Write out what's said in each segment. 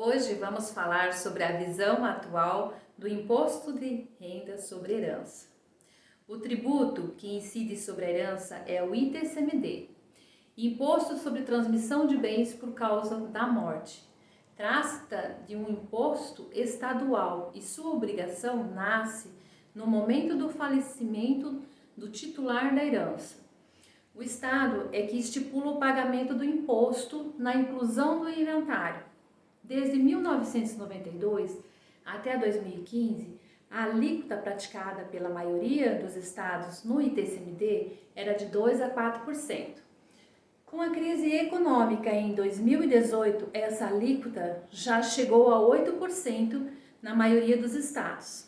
Hoje vamos falar sobre a visão atual do Imposto de Renda sobre Herança. O tributo que incide sobre a herança é o ITCMD, Imposto sobre Transmissão de Bens por Causa da Morte. Trata de um imposto estadual e sua obrigação nasce no momento do falecimento do titular da herança. O Estado é que estipula o pagamento do imposto na inclusão do inventário. Desde 1992 até 2015, a alíquota praticada pela maioria dos estados no ITCMD era de 2 a 4%. Com a crise econômica em 2018, essa alíquota já chegou a 8% na maioria dos estados.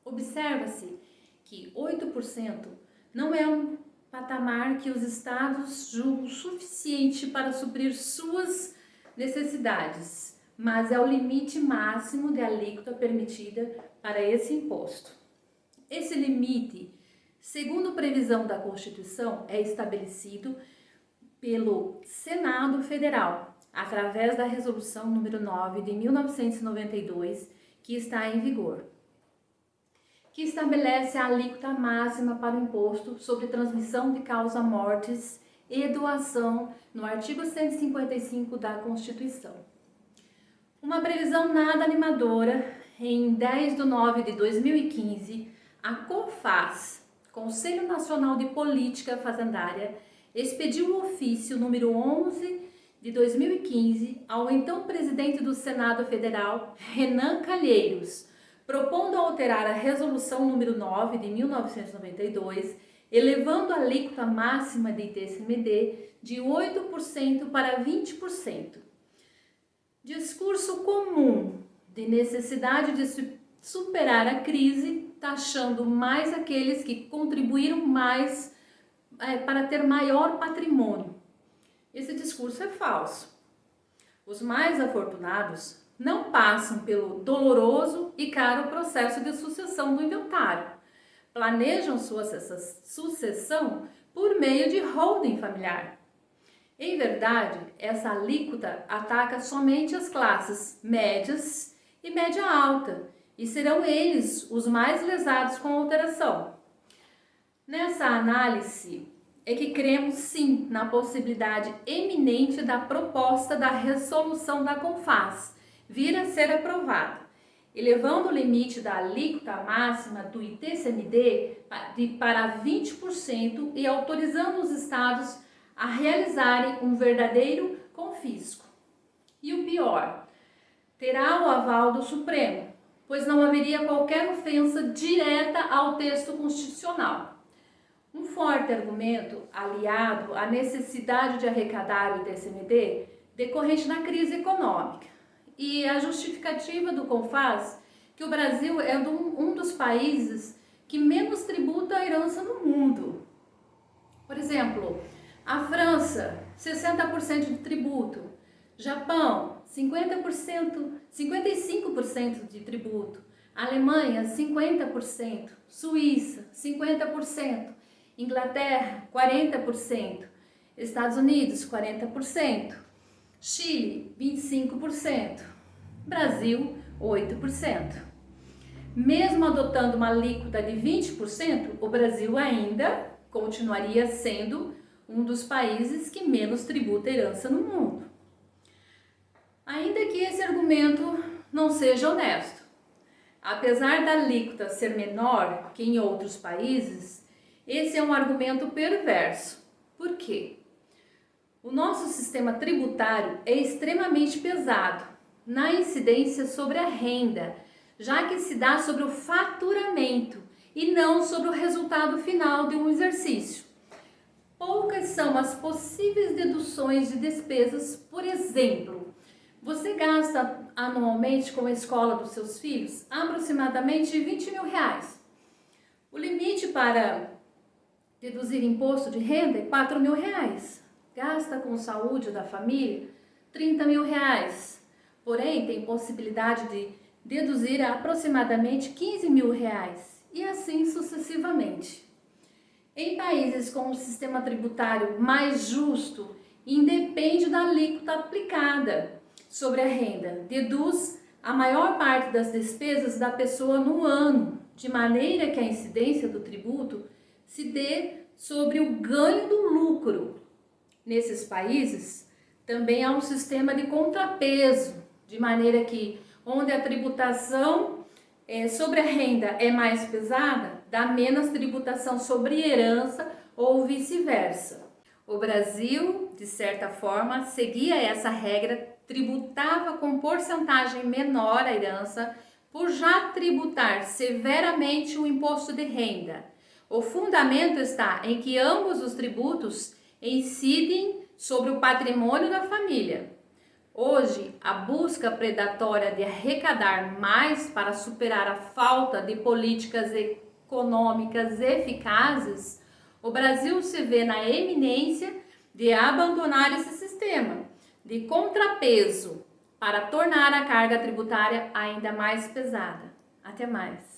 Observa-se que 8% não é um patamar que os estados julgam suficiente para suprir suas necessidades, mas é o limite máximo de alíquota permitida para esse imposto. Esse limite, segundo previsão da Constituição, é estabelecido pelo Senado Federal, através da Resolução número 9 de 1992, que está em vigor, que estabelece a alíquota máxima para o imposto sobre transmissão de causa-mortes e doação no artigo 155 da Constituição. Uma previsão nada animadora, em 10 de nove de 2015, a CONFAZ, Conselho Nacional de Política Fazendária, expediu o ofício número 11 de 2015 ao então presidente do Senado Federal, Renan Calheiros, propondo alterar a resolução número 9 de 1992, elevando a alíquota máxima de ITCMD de 8% para 20%. Discurso comum de necessidade de superar a crise, taxando mais aqueles que contribuíram mais para ter maior patrimônio. Esse discurso é falso. Os mais afortunados não passam pelo doloroso e caro processo de sucessão do inventário. Planejam sua sucessão por meio de holding familiar. Em verdade, essa alíquota ataca somente as classes médias e média alta, e serão eles os mais lesados com a alteração. Nessa análise é que cremos sim na possibilidade eminente da proposta da resolução da CONFAZ vir a ser aprovada, elevando o limite da alíquota máxima do ITCMD para 20% e autorizando os estados a realizarem um verdadeiro confisco. E o pior, terá o aval do Supremo, pois não haveria qualquer ofensa direta ao texto constitucional. Um forte argumento aliado à necessidade de arrecadar o ITCMD decorrente da crise econômica e a justificativa do CONFAZ que o Brasil é um dos países que menos tributa a herança no mundo. Por exemplo, a França, 60% de tributo, Japão, 50%, 55% de tributo, Alemanha, 50%, Suíça, 50%, Inglaterra, 40%, Estados Unidos, 40%, Chile, 25%, Brasil, 8%. Mesmo adotando uma alíquota de 20%, o Brasil ainda continuaria sendo um dos países que menos tributa herança no mundo. Ainda que esse argumento não seja honesto, apesar da alíquota ser menor que em outros países, esse é um argumento perverso. Por quê? O nosso sistema tributário é extremamente pesado na incidência sobre a renda, já que se dá sobre o faturamento e não sobre o resultado final de um exercício. Poucas são as possíveis deduções de despesas. Por exemplo, você gasta anualmente com a escola dos seus filhos aproximadamente R$20 mil. O limite para deduzir imposto de renda é R$4 mil. Gasta com saúde da família R$30 mil. Porém, tem possibilidade de deduzir aproximadamente R$15 mil e assim sucessivamente. Em países com um sistema tributário mais justo, independe da alíquota aplicada. sobre a renda, deduz a maior parte das despesas da pessoa no ano, de maneira que a incidência do tributo se dê sobre o ganho do lucro. Nesses países, também há um sistema de contrapeso, de maneira que onde a tributação sobre a renda é mais pesada, dá menos tributação sobre herança ou vice-versa. O Brasil, de certa forma, seguia essa regra, tributava com porcentagem menor a herança, por já tributar severamente o imposto de renda. O fundamento está em que ambos os tributos incidem sobre o patrimônio da família. Hoje, a busca predatória de arrecadar mais para superar a falta de políticas econômicas eficazes, o Brasil se vê na eminência de abandonar esse sistema de contrapeso para tornar a carga tributária ainda mais pesada. Até mais!